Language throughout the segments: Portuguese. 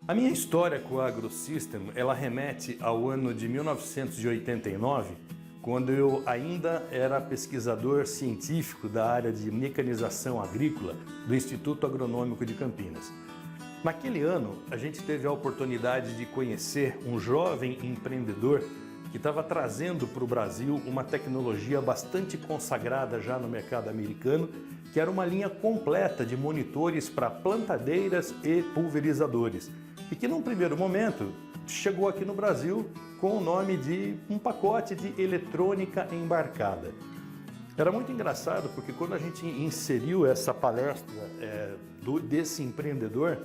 A minha história com a AgroSystem, ela remete ao ano de 1989, quando eu ainda era pesquisador científico da área de mecanização agrícola do Instituto Agronômico de Campinas. Naquele ano, a gente teve a oportunidade de conhecer um jovem empreendedor que estava trazendo para o Brasil uma tecnologia bastante consagrada já no mercado americano, que era uma linha completa de monitores para plantadeiras e pulverizadores, e que num primeiro momento chegou aqui no Brasil com o nome de um pacote de eletrônica embarcada. Era muito engraçado porque quando a gente inseriu essa palestra desse empreendedor,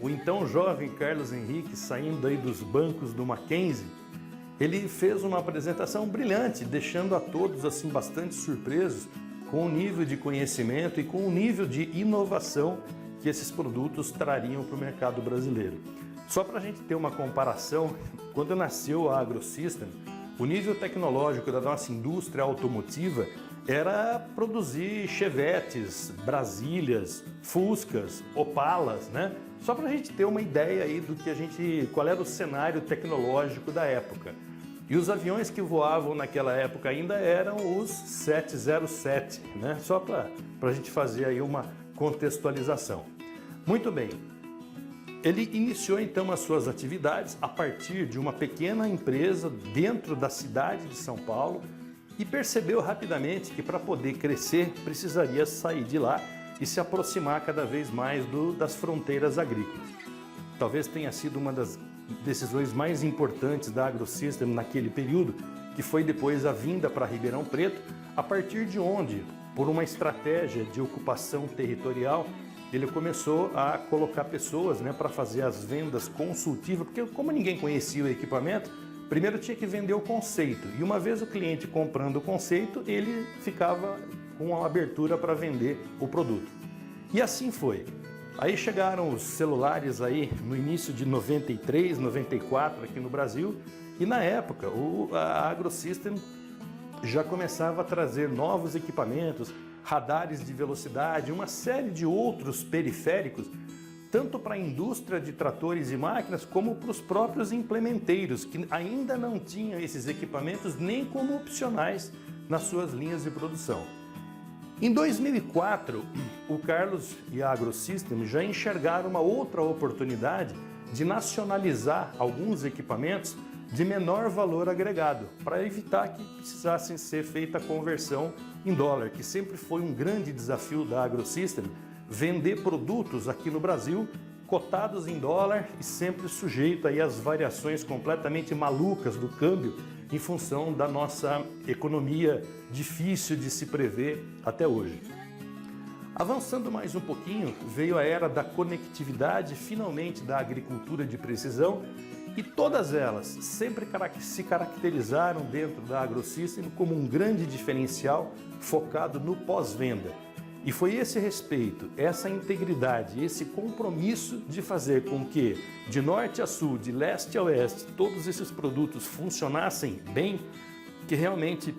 o então jovem Carlos Henrique, saindo aí dos bancos do Mackenzie, ele fez uma apresentação brilhante, deixando a todos assim bastante surpresos com o nível de conhecimento e com o nível de inovação que esses produtos trariam para o mercado brasileiro. Só para a gente ter uma comparação, quando nasceu a AgroSystem, o nível tecnológico da nossa indústria automotiva era produzir Chevetes, Brasílias, Fuscas, Opalas, né? Só para a gente ter uma ideia aí do que qual era o cenário tecnológico da época. E os aviões que voavam naquela época ainda eram os 707, né? Só para a gente fazer aí uma contextualização. Muito bem, ele iniciou então as suas atividades a partir de uma pequena empresa dentro da cidade de São Paulo e percebeu rapidamente que para poder crescer precisaria sair de lá e se aproximar cada vez mais das fronteiras agrícolas. Talvez tenha sido uma das decisões mais importantes da AgroSystem naquele período, que foi depois a vinda para Ribeirão Preto, a partir de onde, por uma estratégia de ocupação territorial, ele começou a colocar pessoas, né, para fazer as vendas consultivas, porque como ninguém conhecia o equipamento, primeiro tinha que vender o conceito, e uma vez o cliente comprando o conceito, ele ficava com a abertura para vender o produto. E assim foi. Aí chegaram os celulares aí no início de 93, 94 aqui no Brasil, e na época a AgroSystem já começava a trazer novos equipamentos, radares de velocidade, uma série de outros periféricos, tanto para a indústria de tratores e máquinas, como para os próprios implementeiros, que ainda não tinham esses equipamentos nem como opcionais nas suas linhas de produção. Em 2004, o Carlos e a AgroSystem já enxergaram uma outra oportunidade de nacionalizar alguns equipamentos de menor valor agregado, para evitar que precisassem ser feita a conversão em dólar, que sempre foi um grande desafio da AgroSystem, vender produtos aqui no Brasil cotados em dólar e sempre sujeito aí às variações completamente malucas do câmbio em função da nossa economia difícil de se prever até hoje. Avançando mais um pouquinho, veio a era da conectividade, finalmente da agricultura de precisão, e todas elas sempre se caracterizaram dentro da AgroSystem como um grande diferencial focado no pós-venda. E foi esse respeito, essa integridade, esse compromisso de fazer com que, de norte a sul, de leste a oeste, todos esses produtos funcionassem bem, que realmente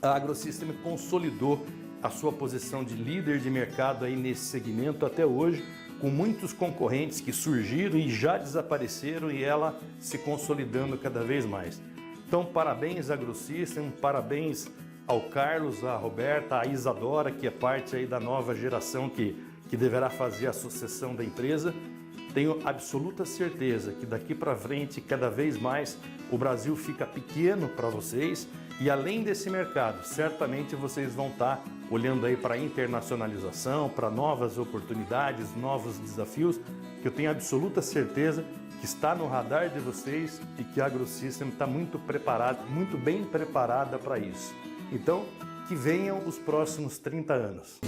a AgroSystem consolidou a sua posição de líder de mercado aí nesse segmento até hoje, com muitos concorrentes que surgiram e já desapareceram e ela se consolidando cada vez mais. Então, parabéns AgroSystem, parabéns ao Carlos, à Roberta, à Isadora, que é parte aí da nova geração que deverá fazer a sucessão da empresa. Tenho absoluta certeza que daqui para frente, cada vez mais, o Brasil fica pequeno para vocês e além desse mercado, certamente vocês vão estar olhando aí para a internacionalização, para novas oportunidades, novos desafios, que eu tenho absoluta certeza que está no radar de vocês e que a AgroSystem está muito bem preparada para isso. Então, que venham os próximos 30 anos.